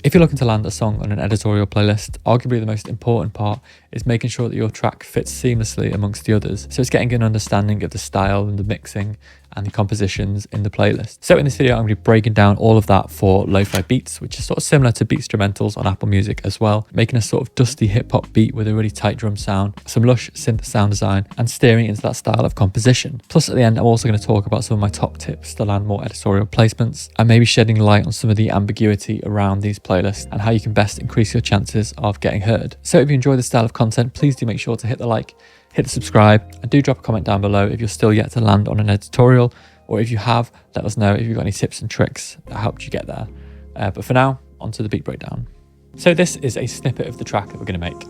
If you're looking to land a song on an editorial playlist, arguably the most important part is making sure that your track fits seamlessly amongst the others. So it's getting an understanding of the style and the mixing and the compositions in the playlist. So in this video, I'm going to be breaking down all of that for lo-fi beats, which is sort of similar to beat instrumentals on Apple Music as well, making a sort of dusty hip hop beat with a really tight drum sound, some lush synth sound design, and steering into that style of composition. Plus at the end, I'm also going to talk about some of my top tips to land more editorial placements and maybe shedding light on some of the ambiguity around these playlists and how you can best increase your chances of getting heard. So if you enjoy this style of content, please do make sure to hit the like, hit the subscribe, and do drop a comment down below if you're still yet to land on an editorial, or if you have, let us know if you've got any tips and tricks that helped you get there. But for now, on to the beat breakdown. So this is a snippet of the track that we're going to make.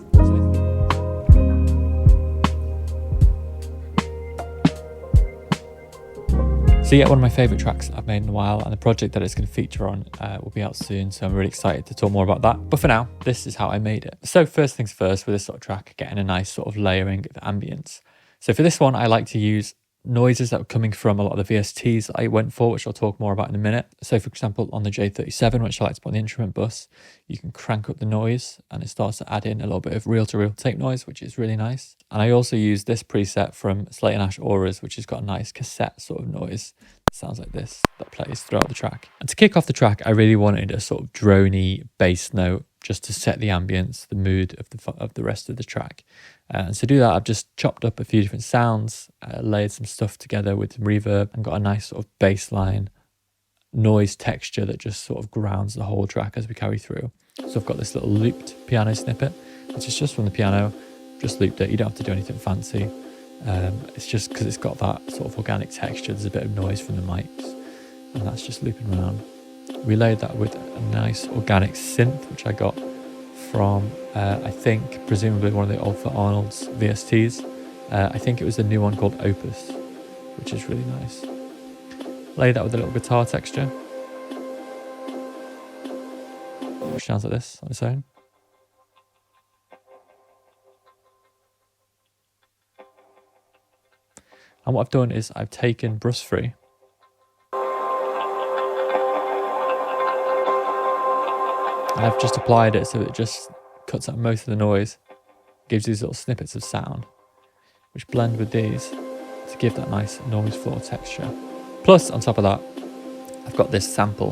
So yeah, one of my favourite tracks I've made in a while, and the project that it's going to feature on will be out soon, so I'm really excited to talk more about that. But for now, this is how I made it. So first things first, with this sort of track, getting a nice sort of layering of ambience. So for this one, I like to use noises that were coming from a lot of the VSTs that I went for, which I'll talk more about in a minute. So for example, on the J37, which I like to put on the instrument bus, you can crank up the noise and it starts to add in a little bit of reel-to-reel tape noise, which is really nice. And I also use this preset from Slate & Ash Auras, which has got a nice cassette sort of noise. It sounds like this, that plays throughout the track. And to kick off the track, I really wanted a sort of droney bass note just to set the ambience, the mood of the rest of the track. And to do that, I've just chopped up a few different sounds, layered some stuff together with some reverb, and got a nice sort of bass line noise texture that just sort of grounds the whole track as we carry through. So I've got this little looped piano snippet, which is just from the piano, just looped it. You don't have to do anything fancy. It's just because it's got that sort of organic texture. There's a bit of noise from the mics, and that's just looping around. We layered that with a nice organic synth, which I got from, I think, presumably one of the old for Arnold's VSTs. I think it was the new one called Opus, which is really nice. Lay that with a little guitar texture, which sounds like this on its own. And what I've done is I've taken Brush Free, and I've just applied it so it just cuts out most of the noise, gives these little snippets of sound, which blend with these to give that nice noise floor texture. Plus, on top of that, I've got this sample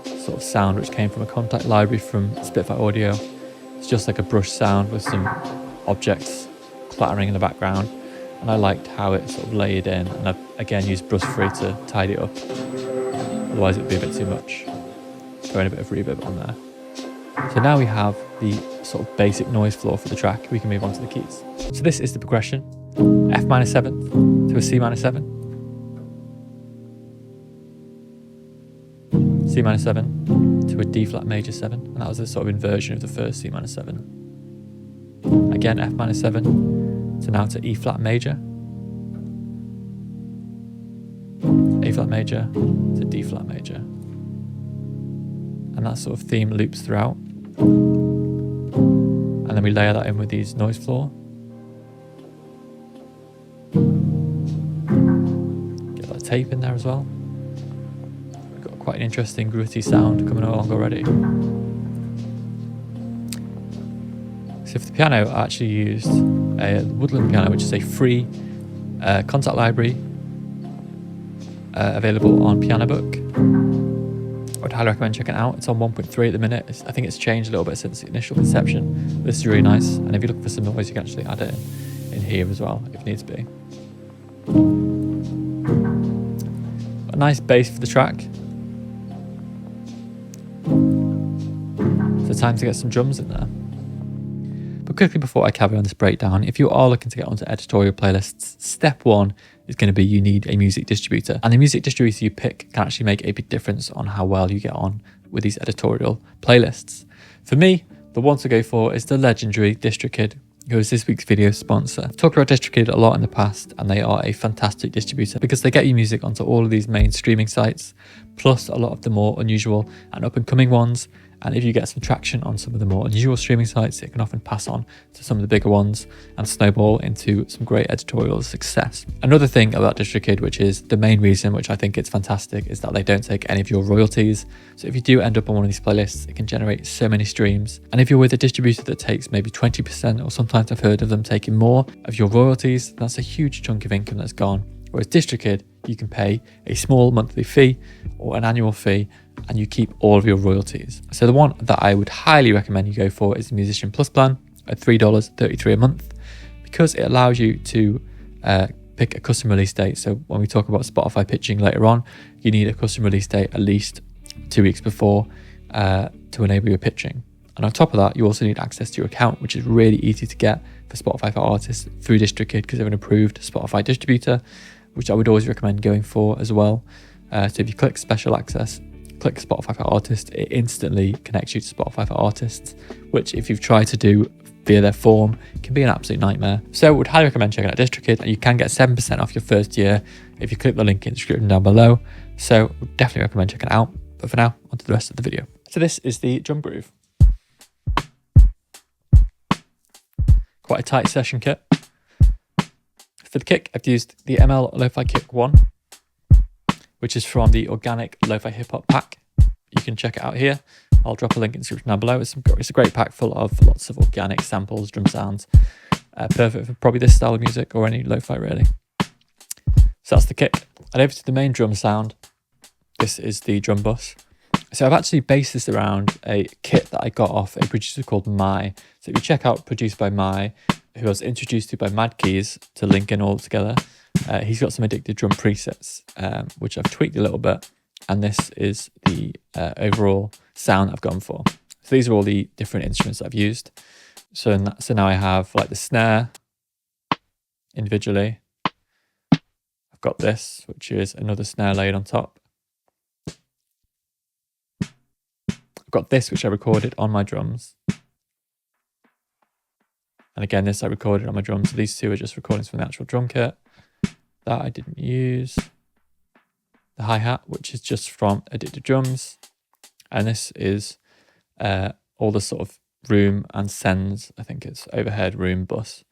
sort of sound which came from a contact library from Spitfire Audio. It's just like a brush sound with some objects clattering in the background, and I liked how it sort of layered in, and I've again used Brush Free to tidy it up, otherwise it would be a bit too much. Throwing a bit of reverb on there. So now we have the sort of basic noise floor for the track. We can move on to the keys. So this is the progression: F minor 7 to a C minor 7, C minor 7 to a D flat major 7, and that was a sort of inversion of the first C minor 7. Again, F minor 7 to now to E flat major, A flat major to D flat major, and that sort of theme loops throughout. And then we layer that in with these noise floor. Get that tape in there as well. We've got quite an interesting gritty sound coming along already. So for the piano, I actually used a Woodland piano, which is a free contact library available on Piano Book. I would highly recommend checking it out. It's on 1.3 at the minute. I think it's changed a little bit since the initial conception. This is really nice, and if you look for some noise, you can actually add it in here as well if needs be. A nice bass for the track. So time to get some drums in there. But quickly before I carry on this breakdown, if you are looking to get onto editorial playlists, step one is going to be you need a music distributor. And the music distributor you pick can actually make a big difference on how well you get on with these editorial playlists. For me, the one to go for is the legendary DistroKid, who is this week's video sponsor. I've talked about DistroKid a lot in the past, and they are a fantastic distributor because they get you music onto all of these main streaming sites, plus a lot of the more unusual and up and coming ones, And if you get some traction on some of the more unusual streaming sites, it can often pass on to some of the bigger ones and snowball into some great editorial success. Another thing about DistroKid, which is the main reason which I think it's fantastic, is that they don't take any of your royalties. So if you do end up on one of these playlists, it can generate so many streams. And if you're with a distributor that takes maybe 20%, or sometimes I've heard of them taking more of your royalties, that's a huge chunk of income that's gone. Whereas DistroKid, you can pay a small monthly fee or an annual fee and you keep all of your royalties. So the one that I would highly recommend you go for is the Musician Plus plan at $3.33 a month, because it allows you to pick a custom release date. So when we talk about Spotify pitching later on, you need a custom release date at least 2 weeks before to enable your pitching. And on top of that, you also need access to your account, which is really easy to get for Spotify for artists through DistroKid because they're an approved Spotify distributor, which I would always recommend going for as well. So if you click special access, click Spotify for artists, it instantly connects you to Spotify for artists, which if you've tried to do via their form can be an absolute nightmare. So I would highly recommend checking out DistroKid, and you can get 7% off your first year if you click the link in the description down below. So I would definitely recommend checking it out. But for now, on to the rest of the video. So this is the drum groove. Quite a tight session kit. For the kick, I've used the ML Lo-Fi Kick 1, which is from the Organic Lo-Fi Hip Hop pack. You can check it out here. I'll drop a link in the description down below. It's a great pack full of lots of organic samples, drum sounds. Perfect for probably this style of music or any lo-fi really. So that's the kick. And over to the main drum sound. This is the drum bus. So I've actually based this around a kit that I got off a producer called Mai. So if you check out Produced by Mai, who I was introduced to by Mad Keys to link in all together, he's got some addictive drum presets, which I've tweaked a little bit. And this is the overall sound I've gone for. So these are all the different instruments that I've used. So now I have like the snare individually. I've got this, which is another snare laid on top. I've got this, which I recorded on my drums. And again, this I recorded on my drums. So these two are just recordings from the actual drum kit that I didn't use. The hi-hat, which is just from Addicted Drums. And this is all the sort of room and sends, I think it's overhead room bus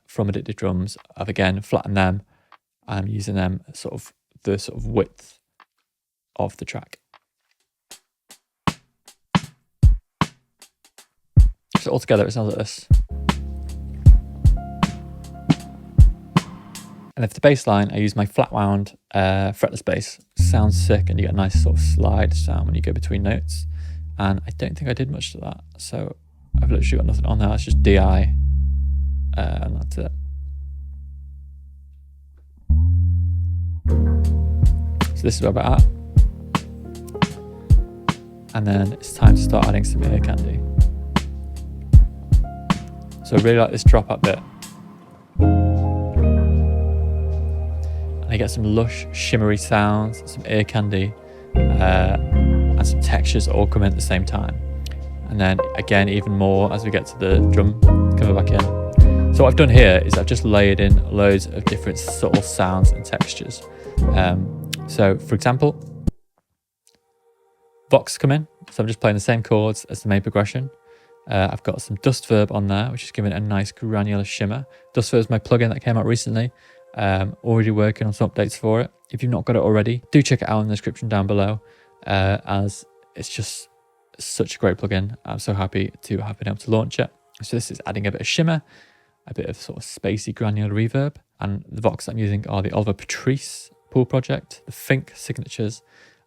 from Addicted Drums. I've again flattened them. I'm using them the sort of width of the track. So altogether it sounds like this. And then for the bass line, I use my flat wound fretless bass. Sounds sick, and you get a nice sort of slide sound when you go between notes. And I don't think I did much to that. So I've literally got nothing on there. It's just DI, and that's it. So this is where we're at. And then it's time to start adding some ear candy. So I really like this drop up bit. And I get some lush, shimmery sounds, some ear candy, and some textures all come in at the same time. And then again, even more as we get to the drum coming back in. So what I've done here is I've just layered in loads of different subtle sounds and textures. So for example, Vox come in. So I'm just playing the same chords as the main progression. I've got some Dust Verb on there, which is giving it a nice granular shimmer. Dust Verb is my plugin that came out recently. Already working on some updates for it. If you've not got it already, do check it out in the description down below, as it's just such a great plugin. I'm so happy to have been able to launch it. So this is adding a bit of shimmer, a bit of sort of spacey granular reverb, and the Vox I'm using are the Oliver Patrice Pool Project, the Fink Signatures,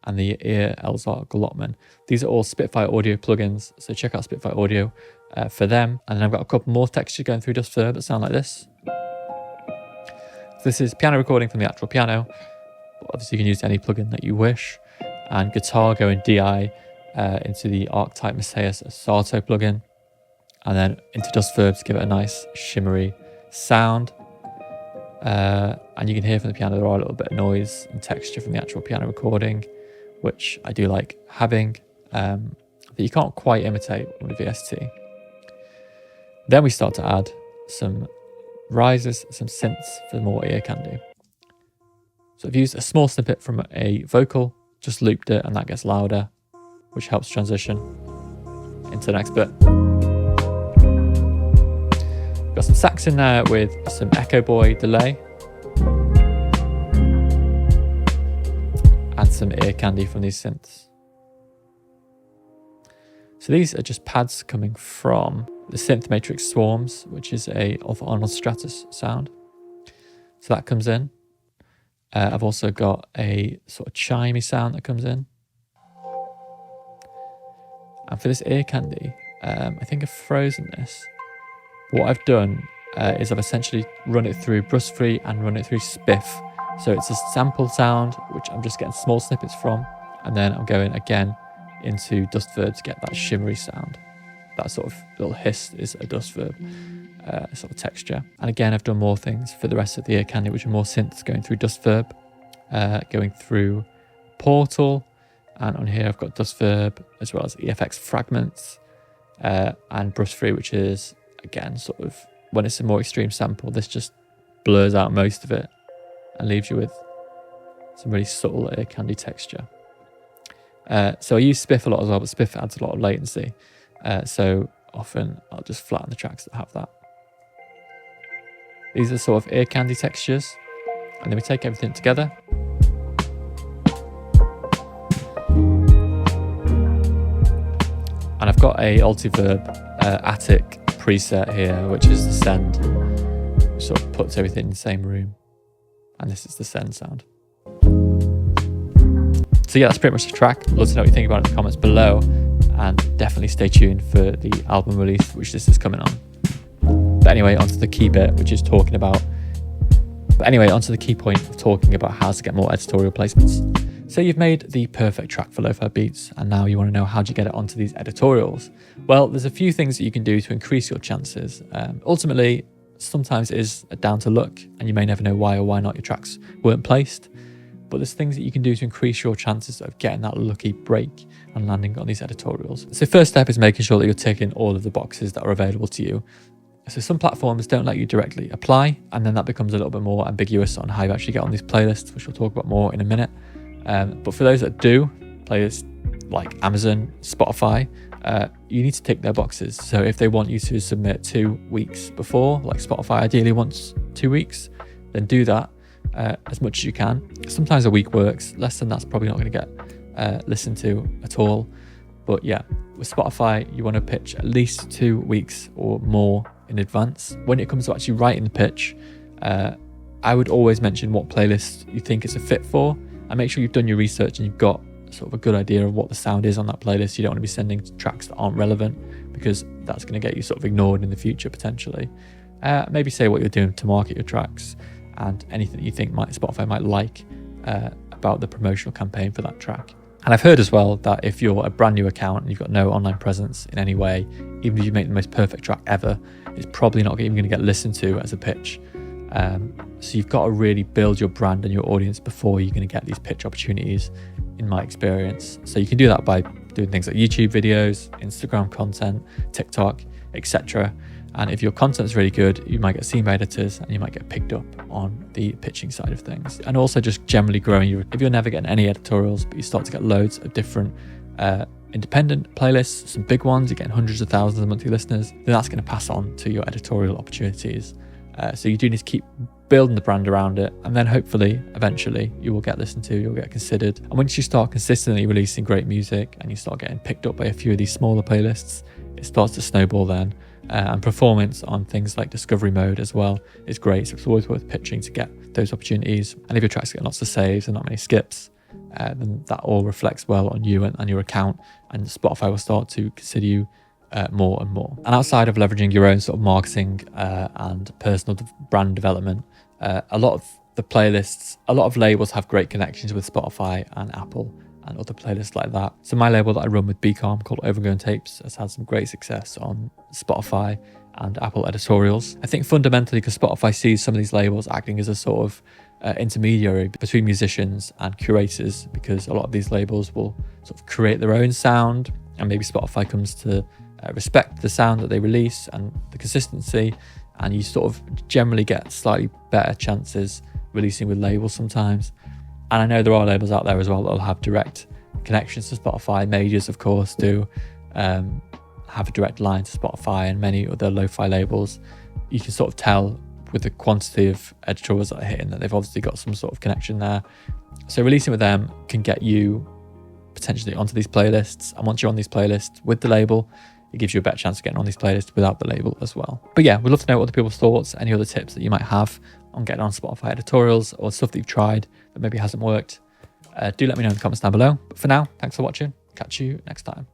and the Ear Elzar Glotman. These are all Spitfire Audio plugins, so check out Spitfire Audio for them. And then I've got a couple more textures going through Dust Verb that sound like this. So this is piano recording from the actual piano. Obviously you can use any plugin that you wish. And guitar going DI into the Archetype Messias Sato plugin. And then into Dust Verb to give it a nice shimmery sound. And you can hear from the piano there are a little bit of noise and texture from the actual piano recording, which I do like having, that you can't quite imitate with a VST. Then we start to add some rises, some synths for more ear candy. So I've used a small snippet from a vocal, just looped it, and that gets louder. which helps transition into the next bit. Got some sax in there with some Echo Boy delay and some ear candy from these synths. So these are just pads coming from the synth matrix Swarms, which is of Arnold Stratus sound. So that comes in. I've also got a sort of chimey sound that comes in. And for this ear candy, I think I've frozen this. What I've done is I've essentially run it through Brus Free and run it through Spiff. So it's a sample sound, which I'm just getting small snippets from. And then I'm going again into Dust Verb to get that shimmery sound. That sort of little hiss is a Dust Verb sort of texture. And again, I've done more things for the rest of the ear candy, which are more synths, going through Dust Verb, going through Portal. And on here, I've got Dust Verb as well as EFX fragments and Brus Free, which is, again, sort of, when it's a more extreme sample, this just blurs out most of it and leaves you with some really subtle ear candy texture. So I use Spiff a lot as well, but Spiff adds a lot of latency. So often I'll just flatten the tracks that have that. These are sort of ear candy textures. And then we take everything together. And I've got a Altiverb Attic preset here, which is the send, which sort of puts everything in the same room. And this is the send sound. So yeah, that's pretty much the track. Love to know what you think about it in the comments below. And definitely stay tuned for the album release, which this is coming on. But anyway, onto the key bit, which is talking about... onto the key point of talking about how to get more editorial placements. So you've made the perfect track for lo-fi beats, and now you want to know how do you get it onto these editorials. Well, there's a few things that you can do to increase your chances. Ultimately, sometimes it is down to luck, and you may never know why or why not your tracks weren't placed. But there's things that you can do to increase your chances of getting that lucky break and landing on these editorials. So first step is making sure that you're ticking all of the boxes that are available to you. So some platforms don't let you directly apply, and then that becomes a little bit more ambiguous on how you actually get on these playlists, which we'll talk about more in a minute. But for those that do, players like Amazon, Spotify, you need to tick their boxes. So if they want you to submit 2 weeks before, like Spotify ideally wants 2 weeks, then do that as much as you can. Sometimes a week works, less than that's probably not going to get listened to at all. But yeah, with Spotify, you want to pitch at least 2 weeks or more in advance. When it comes to actually writing the pitch, I would always mention what playlist you think it's a fit for, and make sure you've done your research and you've got sort of a good idea of what the sound is on that playlist. You don't want to be sending tracks that aren't relevant, because that's going to get you sort of ignored in the future potentially. Maybe say what you're doing to market your tracks and anything that you think Spotify might like about the promotional campaign for that track. And I've heard as well that if you're a brand new account and you've got no online presence in any way, even if you make the most perfect track ever, it's probably not even going to get listened to as a pitch. So you've got to really build your brand and your audience before you're going to get these pitch opportunities, in my experience. So you can do that by doing things like YouTube videos, Instagram content, TikTok, etc. And if your content's really good, you might get seen by editors and you might get picked up on the pitching side of things. And also just generally growing if you're never getting any editorials, but you start to get loads of different independent playlists, some big ones, you're getting hundreds of thousands of monthly listeners, then that's going to pass on to your editorial opportunities. So you do need to keep building the brand around it, and then hopefully eventually you will get listened to, you'll get considered. And once you start consistently releasing great music and you start getting picked up by a few of these smaller playlists, it starts to snowball then. And performance on things like discovery mode as well is great, so it's always worth pitching to get those opportunities. And if your tracks get lots of saves and not many skips, then that all reflects well on you and your account, and Spotify will start to consider you more and more. And outside of leveraging your own sort of marketing and personal brand development, a lot of the playlists, a lot of labels have great connections with Spotify and Apple and other playlists like that. So my label that I run with BCom called Overgrown Tapes has had some great success on Spotify and Apple editorials. I think fundamentally because Spotify sees some of these labels acting as a sort of intermediary between musicians and curators, because a lot of these labels will sort of create their own sound, and maybe Spotify comes to respect the sound that they release and the consistency, and you sort of generally get slightly better chances releasing with labels sometimes. And I know there are labels out there as well that will have direct connections to Spotify. Majors, of course, do have a direct line to Spotify and many other lo-fi labels. You can sort of tell with the quantity of editorials that are hitting that they've obviously got some sort of connection there. So releasing with them can get you potentially onto these playlists, and once you're on these playlists with the label, it gives you a better chance of getting on these playlists without the label as well. But yeah, we'd love to know other people's thoughts, any other tips that you might have on getting on Spotify editorials, or stuff that you've tried that maybe hasn't worked. Do let me know in the comments down below. But for now, thanks for watching. Catch you next time.